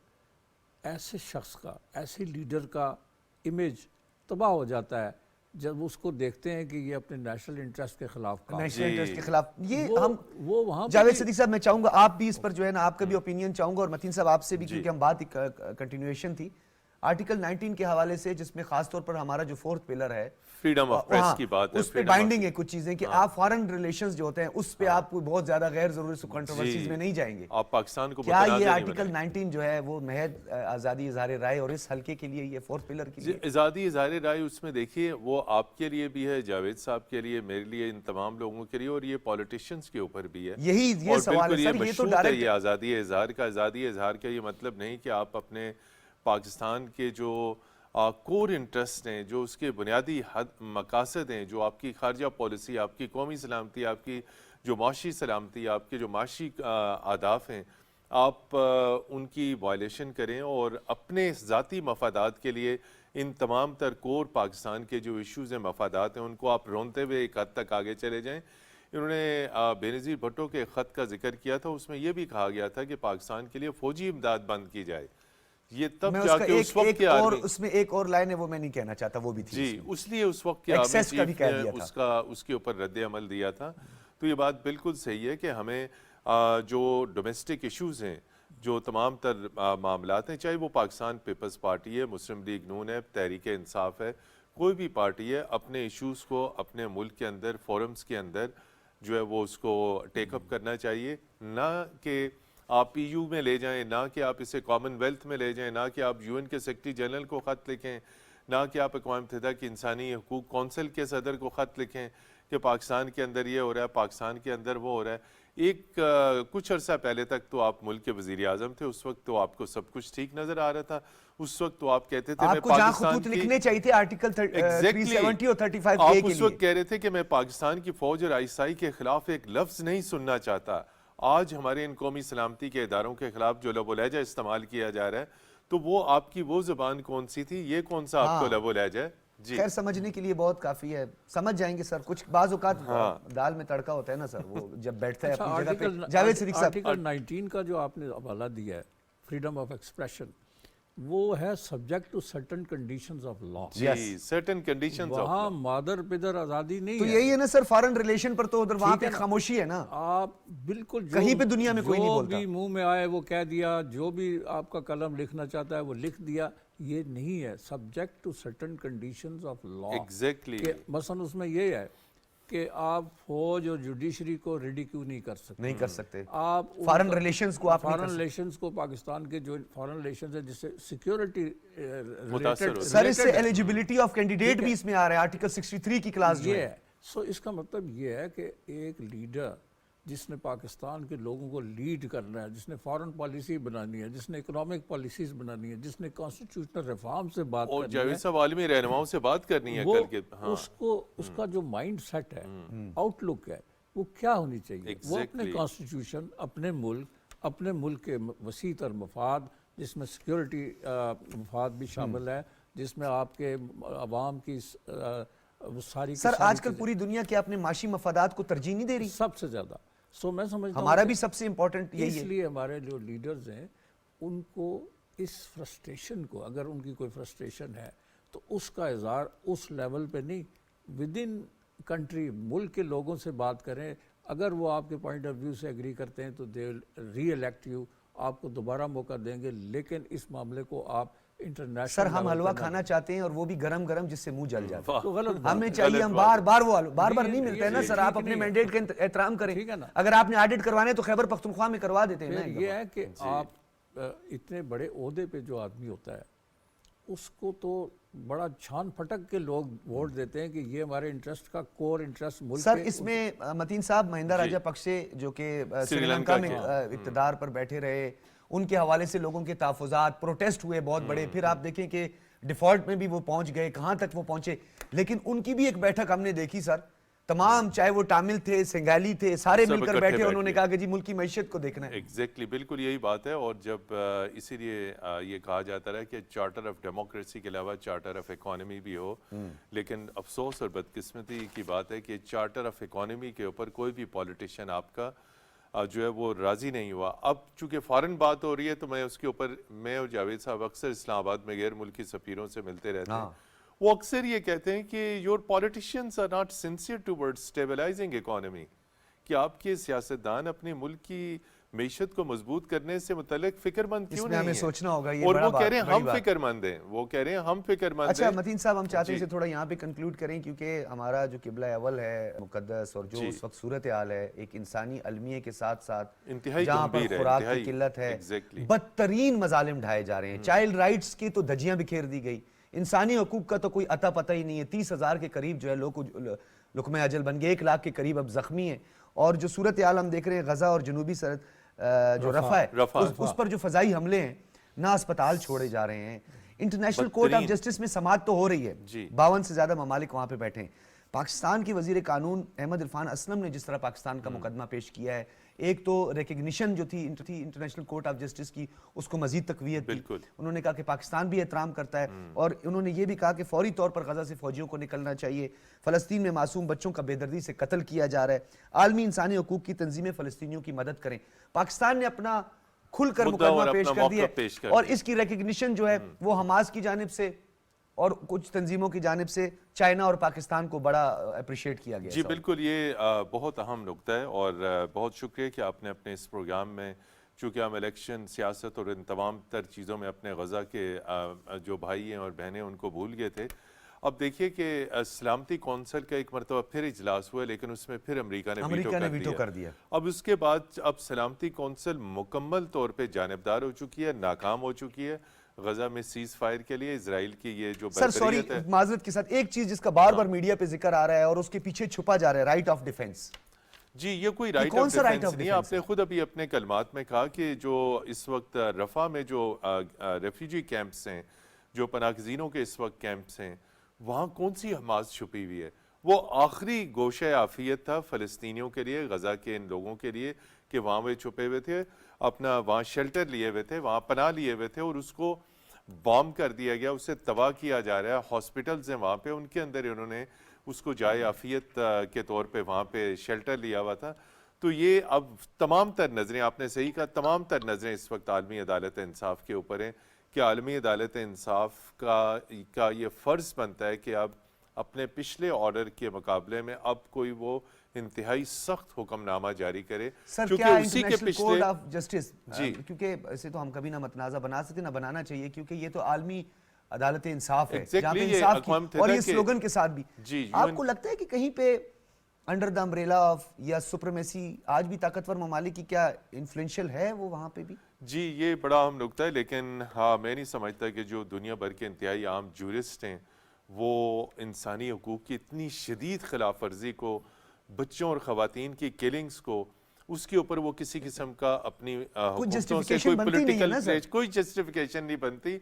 Speaker 3: ایسے شخص کا, ایسے لیڈر کا امیج تباہ ہو جاتا ہے جب اس کو دیکھتے ہیں کہ یہ اپنے نیشنل انٹرسٹ کے خلاف
Speaker 2: نیشنل انٹرسٹ کے خلاف. یہ ہم
Speaker 3: وہ وہاں
Speaker 2: جاوید صدیق صاحب میں چاہوں گا آپ بھی اس پر جو ہے نا آپ کا بھی اوپینین چاہوں گا, اور متین صاحب آپ سے بھی, کیونکہ ہم بات کنٹینیویشن تھی آرٹیکل 19 کے حوالے سے جس میں خاص طور پر ہمارا جو فورتھ پلر ہے
Speaker 4: فریڈم آف پریس کی بات ہے,
Speaker 2: اس پہ بائنڈنگ ہے کچھ چیزیں کہ آپ فارن ریلیشنز جو ہوتے ہیں اس پہ آپ بہت زیادہ غیر ضروری کنٹروورسیز میں نہیں جائیں گے.
Speaker 4: آپ پاکستان کو
Speaker 2: کیا یہ آرٹیکل 19 جو ہے وہ محض آزادی اظہار رائے اور اس حلقے کے لیے یہ فورتھ پلر کے لیے
Speaker 4: آزادی اظہار رائے اس میں دیکھیے وہ آپ کے لیے بھی ہے, جاوید صاحب کے لیے, میرے لیے, ان تمام لوگوں کے لیے, اور یہ پولیٹیشینز کے اوپر بھی ہے.
Speaker 2: یہی یہ سوال ہے سر, یہ تو ڈائریکٹ
Speaker 4: یہ آزادی اظہار کا. آزادی اظہار کا یہ مطلب نہیں کہ آپ اپنے پاکستان کے جو کور انٹرسٹ ہیں, جو اس کے بنیادی مقاصد ہیں, جو آپ کی خارجہ پالیسی, آپ کی قومی سلامتی, آپ کی جو معاشی سلامتی, آپ کے جو معاشی اہداف ہیں, آپ ان کی وائلیشن کریں اور اپنے ذاتی مفادات کے لیے ان تمام تر کور پاکستان کے جو ایشوز ہیں, مفادات ہیں, ان کو آپ رونتے ہوئے ایک حد تک آگے چلے جائیں. انہوں نے بینظیر بھٹو کے خط کا ذکر کیا تھا, اس میں یہ بھی کہا گیا تھا کہ پاکستان کے لیے فوجی امداد بند کی جائے. یہ تب جا کے اس وقت کے آرمی,
Speaker 2: اس میں ایک اور لائن ہے وہ میں نہیں کہنا چاہتا, وہ بھی تھی
Speaker 4: جی, اس لیے اس وقت کے آرمی چیف نے اس کے اوپر رد عمل دیا تھا. تو یہ بات بالکل صحیح ہے کہ ہمیں جو ڈومیسٹک ایشوز ہیں, جو تمام تر معاملات ہیں, چاہے وہ پاکستان پیپلز پارٹی ہے, مسلم لیگ نون ہے, تحریک انصاف ہے, کوئی بھی پارٹی ہے, اپنے ایشوز کو اپنے ملک کے اندر فورمز کے اندر جو ہے وہ اس کو ٹیک اپ کرنا چاہیے. نہ کہ آپ پی یو میں لے جائیں, نہ کہ آپ اسے کامن ویلتھ میں لے جائیں, نہ کہ آپ یو این کے سیکرٹری جنرل کو خط لکھیں, نہ کہ آپ اقوام متحدہ کی انسانی حقوق کونسل کے صدر کو خط لکھیں کہ پاکستان کے اندر یہ ہو رہا ہے, پاکستان کے اندر وہ ہو رہا ہے. ایک کچھ عرصہ پہلے تک تو آپ ملک کے وزیر اعظم تھے, اس وقت تو آپ کو سب کچھ ٹھیک نظر آ رہا تھا. اس وقت تو آپ کہتے تھے میں
Speaker 2: پاکستان کی لکھنے چاہیے تھے آرٹیکل 370 اور 35 کے
Speaker 4: آپ اس وقت کہہ رہے تھے کہ میں پاکستان کی فوج اور آئی ایس آئی کے خلاف ایک لفظ نہیں سننا چاہتا. آج ہمارے ان قومی سلامتی کے اداروں کے خلاف جو لب و لہجہ استعمال کیا جا رہا ہے, تو وہ آپ کی وہ زبان کون سی تھی, یہ کون سا آپ کو لب و لہجہ ہے؟
Speaker 2: جی خیر سمجھنے کے لیے بہت کافی ہے, سمجھ جائیں گے سر. کچھ بعض اوقات دال میں تڑکا ہوتا ہے نا سر, وہ جب بیٹھتا ہے اپنی جگہ پہ. جاوید صدیق صاحب
Speaker 3: آرٹیکل 19 کا جو آپ نے حوالہ دیا ہے, فریڈم آف ایکسپریشن, وہ ہے subject to certain conditions of law.
Speaker 4: جی, سرٹن کنڈیشنز آف
Speaker 3: وہاں مادر پدر آزادی نہیں ہے.
Speaker 2: تو یہی ہے نا سر فارن ریلیشن پر, تو ادھر وہاں پہ خاموشی ہے نا.
Speaker 3: آپ بالکل
Speaker 2: کہیں پہ دنیا میں کوئی نہیں بولتا,
Speaker 3: جو بھی منہ میں آئے وہ کہہ دیا, جو بھی آپ کا قلم لکھنا چاہتا ہے وہ لکھ دیا. یہ نہیں ہے, subject to certain conditions of law.
Speaker 4: Exactly.
Speaker 3: مثلا اس میں یہ ہے کہ آپ فوج اور جوڈیشری کو ریڈیکیو نہیں کر سکتے.
Speaker 2: نہیں کر سکتے.
Speaker 3: آپ
Speaker 2: فارن ریلیشنز کو آپ
Speaker 3: فارن ریلیشنز کو, پاکستان کے جو فارن ریلیشنز ہیں جس سے سیکیورٹی
Speaker 4: متاثر
Speaker 2: سر, اس سے ایلیجیبلٹی آف کینڈیڈیٹ بھی اس میں آ رہا ہے, آرٹیکل 63 کی کلاس جو ہے.
Speaker 3: سو اس کا مطلب یہ ہے کہ ایک لیڈر جس نے پاکستان کے لوگوں کو لیڈ کرنا ہے, جس نے فارن پالیسی بنانی ہے, جس نے اکنامک پالیسیز بنانی ہے, جس نے کانسٹیٹیوشنل ریفارم سے بات کرنی ہے,
Speaker 4: جاوید صاحب عالمی رہنماؤں سے بات کرنی ہے کل کے,
Speaker 3: اس کو اس کا جو مائنڈ سیٹ ہے, آؤٹ لک ہے, وہ کیا ہونی چاہیے. وہ اپنے کانسٹیٹیوشن, اپنے ملک کے وسیع تر مفاد, جس میں سیکیورٹی مفاد بھی شامل ہے, جس میں آپ کے عوام کی ساری.
Speaker 2: سر آج کل پوری دنیا کے اپنے معاشی مفادات کو ترجیح نہیں دے رہی
Speaker 3: سب سے زیادہ. سو میں سمجھتا ہوں
Speaker 2: ہمارا بھی سب سے امپورٹنٹ یہی ہے.
Speaker 3: اس لیے ہمارے جو لیڈرز ہیں ان کو اس فرسٹریشن کو, اگر ان کی کوئی فرسٹریشن ہے تو اس کا اظہار اس لیول پہ نہیں, ود ان کنٹری ملک کے لوگوں سے بات کریں. اگر وہ آپ کے پوائنٹ آف ویو سے ایگری کرتے ہیں تو دے ول ری الیکٹ یو, آپ کو دوبارہ موقع دیں گے. لیکن اس معاملے کو آپ انٹرنیشنل
Speaker 2: سر ہم حلوہ کھانا چاہتے ہیں اور وہ بھی گرم گرم جس سے منہ جل جاتا ہے.
Speaker 3: تو غلط
Speaker 2: ہمیں چاہیے ہم بار بار نہیں ملتا ہے نا سر. آپ اپنے مینڈیٹ کا احترام کریں. اگر آپ نے آڈٹ کروانے تو خیبر پختونخوا میں کروا دیتے ہیں.
Speaker 3: یہ ہے کہ آپ اتنے بڑے عہدے پہ جو آدمی ہوتا ہے اس کو تو بڑا چھان پھٹک کے لوگ ووٹ دیتے ہیں کہ یہ ہمارے انٹرسٹ کا کور انٹرسٹ ملک
Speaker 2: سر
Speaker 3: کے
Speaker 2: اس میں متین صاحب مہندا
Speaker 4: جی۔
Speaker 2: راجہ پکسے جو کہ سری
Speaker 4: لنکا
Speaker 2: لنکا میں
Speaker 4: کے
Speaker 2: اقتدار پر بیٹھے رہے، ان کے حوالے سے لوگوں کے تحفظات پروٹیسٹ ہوئے بہت بڑے، پھر آپ دیکھیں کہ ڈیفالٹ میں بھی وہ پہنچ گئے، کہاں تک وہ پہنچے، لیکن ان کی بھی ایک بیٹھک ہم نے دیکھی سر، تمام چاہے وہ ٹامل تھے، سنگالی تھے، سارے
Speaker 4: سب
Speaker 2: مل کر
Speaker 4: اکٹھے
Speaker 2: بیٹھے، انہوں نے
Speaker 4: بیٹھے۔
Speaker 2: کہا کہ جی ملک کی معیشت کو دیکھنا ہے۔
Speaker 4: ایگزیکٹلی بالکل یہی بات ہے، اور جب اسی لیے یہ کہا جاتا رہا کہ چارٹر آف ڈیموکریسی کے علاوہ چارٹر آف اکانومی بھی ہو، لیکن افسوس اور بدقسمتی کی بات ہے کہ چارٹر آف اکانومی کے اوپر کوئی بھی پولیٹیشین آپ کا جو ہے وہ راضی نہیں ہوا۔ اب چونکہ فارن بات ہو رہی ہے تو میں اس کے اوپر میں اور جاوید صاحب اکثر اسلام آباد میں غیر ملکی سفیروں سے ملتے رہتے ہیں، وہ اکثر یہ کہتے ہیں کہ your politicians are not sincere toward stabilising economy, کہ آپ کے سیاستدان اپنے ملک کی معیشت کو مضبوط کرنے سے متعلق فکر مند
Speaker 2: اس
Speaker 4: کیوں
Speaker 2: میں
Speaker 4: نہیں
Speaker 2: ہمیں
Speaker 4: ہیں،
Speaker 2: سوچنا ہوگا، یہ
Speaker 4: اور
Speaker 2: بڑا
Speaker 4: وہ کہہ
Speaker 2: بات،
Speaker 4: رہے ہیں
Speaker 2: بڑی
Speaker 4: ہم
Speaker 2: بات۔
Speaker 4: فکر مند ہیں، وہ کہہ رہے ہیں ہم فکر مند
Speaker 2: اچھا
Speaker 4: ہیں۔
Speaker 2: متین صاحب ہم چاہتے ہیں
Speaker 4: جی۔
Speaker 2: اسے تھوڑا یہاں پہ کنکلوڈ کریں، کیونکہ ہمارا جو قبلہ اول ہے مقدس، اور جو
Speaker 4: جی۔
Speaker 2: اس وقت صورتحال ہے ایک انسانی المیہ کے ساتھ ساتھ
Speaker 4: انتہائی
Speaker 2: جہاں پر
Speaker 4: گمبھیر ہے،
Speaker 2: خوراک کی
Speaker 4: انتہائی،
Speaker 2: قلت ہے،
Speaker 4: ایگزیکٹلی۔
Speaker 2: بدترین مظالم ڈھائے جا رہے ہیں، چائلڈ رائٹس کی تو دھجیاں بکھیر دی گئی، انسانی حقوق کا تو کوئی عطا پتہ ہی نہیں ہے، 30,000 کے قریب جو ہے لوگ لقمہ اجل بن گئے، 1 لاکھ کے قریب اب زخمی ہیں، اور جو صورتحال ہم دیکھ رہے ہیں غزہ اور جنوبی سرحد جو رفح ہے اس پر جو فضائی حملے ہیں، نہ اسپتال چھوڑے جا رہے ہیں، انٹرنیشنل کورٹ آف جسٹس میں سماعت تو ہو رہی ہے، 52 سے زیادہ ممالک وہاں پہ بیٹھے ہیں۔ پاکستان کی وزیر قانون احمد عرفان اسلم نے جس طرح پاکستان کا مقدمہ پیش کیا ہے، ایک تو ریکگنیشن جو تھی انٹرنیشنل کورٹ آف جسٹس کی، اس کو مزید تقویت دی، انہوں نے کہا کہ پاکستان بھی احترام کرتا ہے، اور انہوں نے یہ بھی کہا کہ فوری طور پر غزہ سے فوجیوں کو نکلنا چاہیے، فلسطین میں معصوم بچوں کا بے دردی سے قتل کیا جا رہا ہے، عالمی انسانی حقوق کی تنظیمیں فلسطینیوں کی مدد کریں۔ پاکستان نے اپنا کھل کر مقدمہ پیش کر دیا ہے، اور اس کی ریکگنیشن جو ہے وہ حماس کی جانب سے اور کچھ تنظیموں کی جانب سے چائنا اور پاکستان کو بڑا اپریشیٹ کیا گیا۔
Speaker 4: جی بالکل، یہ بہت اہم نکتہ ہے، اور بہت شکریہ کہ آپ نے اپنے اس پروگرام میں، چونکہ ہم الیکشن، سیاست اور ان تمام تر چیزوں میں اپنے غزہ کے جو بھائی ہیں اور بہنیں ان کو بھول گئے تھے۔ اب دیکھیے کہ سلامتی کونسل کا ایک مرتبہ پھر اجلاس ہوا، لیکن اس میں پھر امریکہ نے ویٹو کر دیا۔ اب اس کے بعد اب سلامتی کونسل مکمل طور پہ جانبدار ہو چکی ہے، ناکام ہو چکی ہے غزہ میں سیز فائر کے لیے۔ اسرائیل کی یہ جو
Speaker 2: بربریت ہے، معذرت کے ساتھ ایک چیز جس کا بار بار میڈیا پہ ذکر آ رہا ہے اور اس کے پیچھے چھپا جا رہا ہے، رائٹ آف ڈیفنس۔
Speaker 4: جی یہ کوئی رائٹ آف ڈیفنس نہیں ہے، آپ نے خود ابھی اپنے کلمات میں کہا کہ جو اس وقت رفح میں جو ریفیوجی کیمپس ہیں، جو پناہ گزینوں کے اس وقت کیمپس ہیں، وہاں کون سی حماس چھپی ہوئی ہے؟ وہ آخری گوشہ عافیت تھا فلسطینیوں کے لیے، غزہ کے ان لوگوں کے لیے، کہ وہاں وہ چھپے ہوئے تھے، اپنا وہاں شیلٹر لیے ہوئے تھے، وہاں پناہ لیے ہوئے تھے، اور اس کو بام کر دیا گیا، اسے تباہ کیا جا رہا ہے۔ ہاسپٹلز ہیں وہاں پہ، ان کے اندر انہوں نے اس کو جائے عافیت کے طور پہ وہاں پہ شیلٹر لیا ہوا تھا۔ تو یہ اب تمام تر نظریں، آپ نے صحیح کہا، تمام تر نظریں اس وقت عالمی عدالت انصاف کے اوپر ہیں، کہ عالمی عدالت انصاف کا یہ فرض بنتا ہے کہ اب اپنے پچھلے آرڈر کے مقابلے میں اب کوئی وہ انتہائی سخت حکم نامہ جاری کرے۔
Speaker 2: سر کیا انٹرنیشنل کورٹ آف جسٹس، کیونکہ اسے تو ہم کبھی نہ متنازع بنا سکتے نہ بنانا چاہیے، کیونکہ یہ تو عالمی عدالت انصاف ہے، جہاں پہ انصاف کی، اور یہ سلوگن کے ساتھ بھی آپ کو لگتا ہے کہ کہیں پہ انڈر دا امبریلا آف یا سپریمیسی آج بھی طاقتور ممالک کی کیا انفلوئنشل ہے وہ وہاں پہ بھی؟
Speaker 4: جی یہ بڑا اہم نکتہ ہے، لیکن ہاں میں نہیں سمجھتا کہ جو دنیا بھر کے انتہائی عام جورسٹ ہیں وہ انسانی حقوق کی اتنی شدید خلاف ورزی کو، بچوں اور خواتین کی کلنگز کو، اس کے اوپر وہ کسی قسم کا اپنی حکومتوں سے کوئی پولیٹیکل کوئی جسٹیفیکیشن نہیں بنتی۔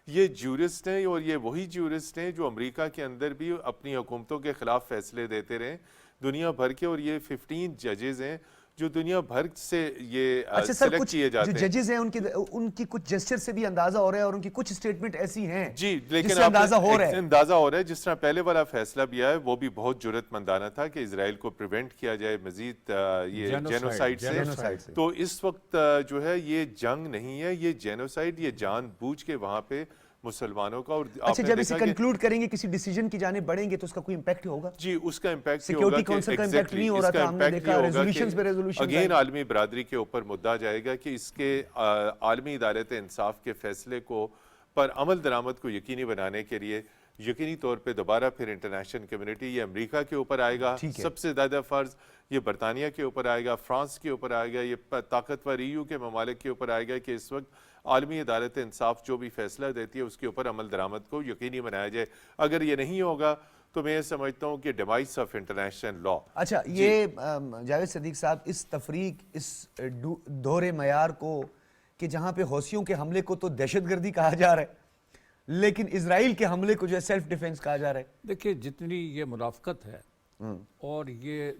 Speaker 4: یہ جورسٹ ہیں، اور یہ وہی جورسٹ ہیں جو امریکہ کے اندر بھی اپنی حکومتوں کے خلاف فیصلے دیتے رہے دنیا بھر کے، اور یہ 15 ججز ہیں جو دنیا بھر سے یہ سلیکٹ کیے جاتے ہیں۔
Speaker 2: جو ججز ہیں ان کی کچھ جسچر سے بھی اندازہ ہو رہا ہے، اور ان کی کچھ سٹیٹمنٹ ایسی ہیں
Speaker 4: جی لیکن
Speaker 2: جس سے اندازہ ہو رہا ہے
Speaker 4: جس طرح پہلے والا فیصلہ بھی آیا وہ بھی بہت جرأت مندانہ تھا کہ اسرائیل کو پریونٹ کیا جائے مزید یہ جینوسائیڈ سے۔ تو اس وقت جو ہے یہ جنگ نہیں ہے، یہ جینوسائیڈ، یہ جان بوجھ کے وہاں پہ مسلمانوں کا۔ اور
Speaker 2: اچھا جب اسے کنکلوڈ کریں گے، کسی ڈیسیجن کی جانب بڑھیں گے تو اس کا کوئی امپیکٹ ہوگا؟
Speaker 4: جی اس کا امپیکٹ یہ
Speaker 2: سیکیورٹی کونسل کا امپیکٹ نہیں ہو رہا تھا، ہم نے دیکھا ریزولوشنز پہ ریزولوشن،
Speaker 4: اگین عالمی برادری کے اوپر مدعا جائے گا کہ اس کے عالمی عدالت انصاف کے فیصلے کو پر عمل درآمد کو یقینی بنانے کے لیے یقینی طور پہ دوبارہ پھر انٹرنیشنل کمیونٹی، یہ امریکہ کے اوپر آئے گا سب سے زیادہ فرض، یہ برطانیہ کے اوپر آئے گا، فرانس کے اوپر آئے گا، یہ طاقتور EU کے ممالک کے اوپر آئے گا کہ اس وقت عالمی عدالت انصاف جو بھی فیصلہ دیتی ہے اس کے اوپر عمل درآمد کو یقینی بنایا جائے. اگر یہ نہیں ہوگا تو میں سمجھتا ہوں کہ ڈیوائس آف انٹرنیشنل لا.
Speaker 2: اچھا یہ جاوید صدیق صاحب اس تفریق اس دور معیار کو کہ جہاں پہ حوثیوں کے حملے کو تو دہشت گردی کہا جا رہا ہے لیکن اسرائیل کے حملے کو جو ہے سیلف ڈیفنس کہا جا رہا ہے.
Speaker 3: دیکھیے جتنی یہ منافقت ہے اور یہ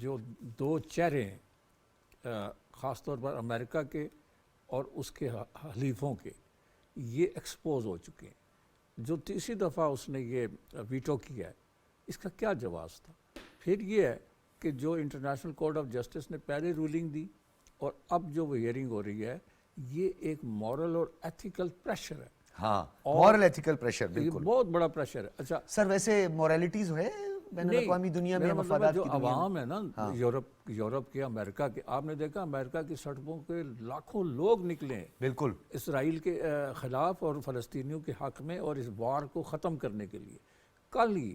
Speaker 3: جو دو چہرے ہیں خاص طور پر امریکہ کے اور اس کے حلیفوں کے یہ ایکسپوز ہو چکے ہیں. جو تیسری دفعہ اس نے یہ ویٹو کیا ہے اس کا کیا جواز تھا؟ پھر یہ ہے کہ جو انٹرنیشنل کورٹ آف جسٹس نے پہلے رولنگ دی اور اب جو وہ ہیئرنگ ہو رہی ہے یہ ایک مورل اور ایتھیکل پریشر ہے.
Speaker 2: ہاں مورل ایتھیکل پریشر
Speaker 3: یہ
Speaker 2: بالکل
Speaker 3: بہت بڑا پریشر ہے. اچھا
Speaker 2: سر ویسے موریلٹیز ہے بین الاقوامی دنیا میں مفادات
Speaker 3: جو
Speaker 2: کی دنیا میں؟
Speaker 3: عوام ہے نا یورپ کے امریکہ کے آپ نے دیکھا امریکہ کی سڑکوں کے لاکھوں لوگ نکلے ہیں
Speaker 2: بالکل
Speaker 3: اسرائیل کے خلاف اور فلسطینیوں کے حق میں اور اس وار کو ختم کرنے کے لیے. کل ہی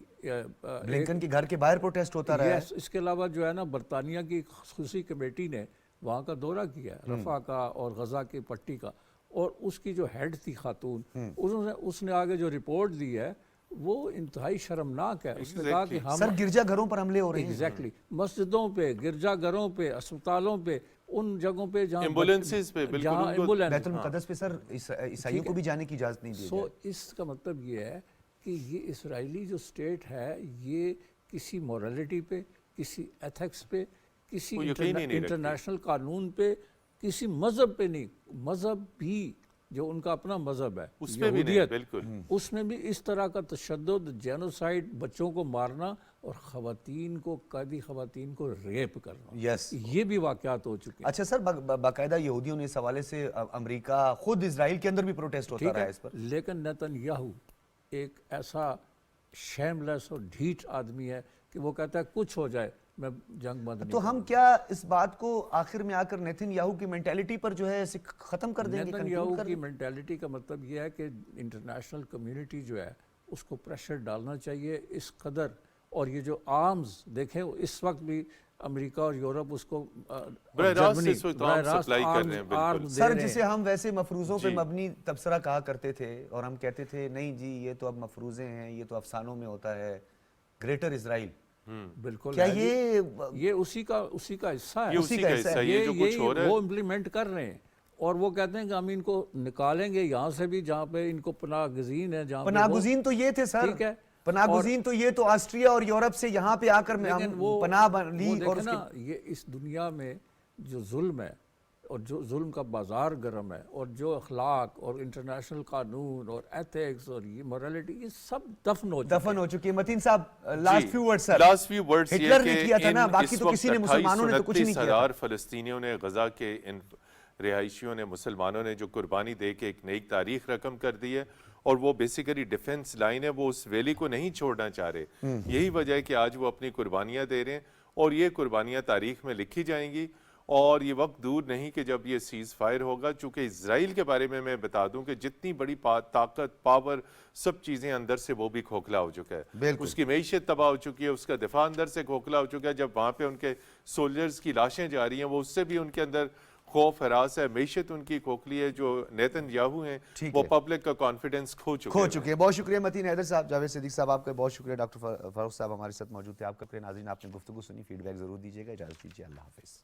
Speaker 2: بلنکن کے گھر کے باہر پروٹیسٹ ہوتا رہا ہے.
Speaker 3: اس کے علاوہ جو ہے نا برطانیہ کی خصوصی کمیٹی نے وہاں کا دورہ کیا ہے رفح کا اور غزہ کی پٹی کا اور اس کی جو ہیڈ تھی خاتون اس نے آگے جو رپورٹ دی ہے وہ انتہائی شرمناک ہے. اس نے کہا کہ ہم
Speaker 2: سر گرجا گھروں پر حملے ہو رہے ہیں.
Speaker 3: ایگزیکٹلی مسجدوں پہ گرجا گھروں پہ اسپتالوں پہ ان جگہوں پہ جہاں
Speaker 4: ایمبولینسز پہ بالکل
Speaker 3: جہاں ایمبولینس
Speaker 2: بیت المقدس پہ سر عیسائیوں کو بھی جانے کی اجازت نہیں دی
Speaker 3: سو اس کا مطلب یہ ہے کہ یہ اسرائیلی جو سٹیٹ ہے یہ کسی مورالٹی پہ کسی ایتھکس پہ کسی انٹرنیشنل قانون پہ کسی مذہب پہ نہیں. مذہب بھی جو ان کا اپنا مذہب ہے
Speaker 4: اس پہ بھی نہیں بالکل
Speaker 3: اس میں بھی اس طرح کا تشدد جینوسائیڈ بچوں کو مارنا اور خواتین کو قیدی خواتین کو ریپ کرنا
Speaker 2: یس
Speaker 3: یہ بھی واقعات ہو چکے ہیں.
Speaker 2: اچھا سر باقاعدہ یہودیوں نے اس حوالے سے امریکہ خود اسرائیل کے اندر بھی پروٹیسٹ ہوتا رہا ہے اس پر.
Speaker 3: لیکن نیتن یاہو ایک ایسا شیم لیس اور ڈھیٹ آدمی ہے کہ وہ کہتا ہے کچھ ہو جائے میں جنگ بند نہیں.
Speaker 2: تو ہم کیا اس بات کو آخر میں آ کر نیتن یاہو کی مینٹیلٹی پر جو ہے ختم کر دیں گے؟
Speaker 3: نیتن یاہو کی مینٹیلٹی کا مطلب یہ ہے کہ انٹرنیشنل کمیونٹی جو ہے اس کو پریشر ڈالنا چاہیے اس قدر. اور یہ جو آرمز دیکھیں اس وقت بھی امریکہ اور یورپ اس کو
Speaker 2: سر جسے ہم ویسے مفروضوں پہ مبنی تبصرہ کہا کرتے تھے اور ہم کہتے تھے نہیں جی یہ تو اب مفروضے ہیں یہ تو افسانوں میں ہوتا ہے گریٹر اسرائیل.
Speaker 3: بالکل
Speaker 2: کیا یہ
Speaker 3: اسی کا حصہ ہے.
Speaker 2: اسی کا حصہ ہے
Speaker 4: یہ جو کچھ ہو رہا ہے
Speaker 3: وہ امپلیمنٹ کر رہے ہیں اور وہ کہتے ہیں کہ ہم ان کو نکالیں گے یہاں سے بھی جہاں پہ ان کو پناہ گزین ہے. جہاں
Speaker 2: پناہ گزین تو یہ تھے سر.
Speaker 3: ٹھیک ہے
Speaker 2: پناہ گزین تو یہ تو آسٹریا اور یورپ سے یہاں پہ آ کر پناہ لی. اور
Speaker 3: یہ اس دنیا میں جو ظلم ہے اور جو ظلم کا بازار گرم ہے اور جو اخلاق اور انٹرنیشنل قانون اور ایتھکس اور یہ مورالٹی یہ سب دفن ہو
Speaker 2: چکی ہے. متین صاحب لاسٹ فیو ورڈ سر.
Speaker 4: لاسٹ فیو ورڈز
Speaker 2: ہٹلر نے کیا تھا نا باقی تو کسی نے مسلمانوں نے تو کچھ نہیں کیا.
Speaker 4: 29,000 فلسطینیوں نے غزہ کے ان رہائشیوں نے مسلمانوں نے جو قربانی دے کے ایک نئی تاریخ رقم کر دی ہے اور وہ بیسیکلی ڈیفنس لائن ہے وہ اس ویلی کو نہیں چھوڑنا چاہ رہے. یہی وجہ ہے کہ آج وہ اپنی قربانیاں دے رہے ہیں اور یہ قربانیاں تاریخ میں لکھی جائیں گی اور یہ وقت دور نہیں کہ جب یہ سیز فائر ہوگا. چونکہ اسرائیل کے بارے میں بتا دوں کہ جتنی بڑی طاقت پاور سب چیزیں اندر سے وہ بھی کھوکھلا ہو چکا ہے. اس کی معیشت تباہ ہو چکی ہے اس کا دفاع اندر سے کھوکھلا ہو چکا ہے. جب وہاں پہ ان کے سولجرز کی لاشیں جا رہی ہیں وہ اس سے بھی ان کے اندر خوف ہراس ہے. معیشت ان کی کھوکھلی ہے. جو نیتن یاہو ہیں وہ پبلک کا کانفیڈنس کھو چکے ہیں.
Speaker 2: بہت شکریہ متین حیدر صاحب. جاوید صدیق صاحب آپ کا بہت شکریہ. ڈاکٹر فاروق صاحب ہمارے ساتھ موجود تھے. آپ کا ناظرین آپ نے گفتگو سنی. فیڈ بیک ضرور دیجیے گا. اجازت دیجیے. اللہ حافظ.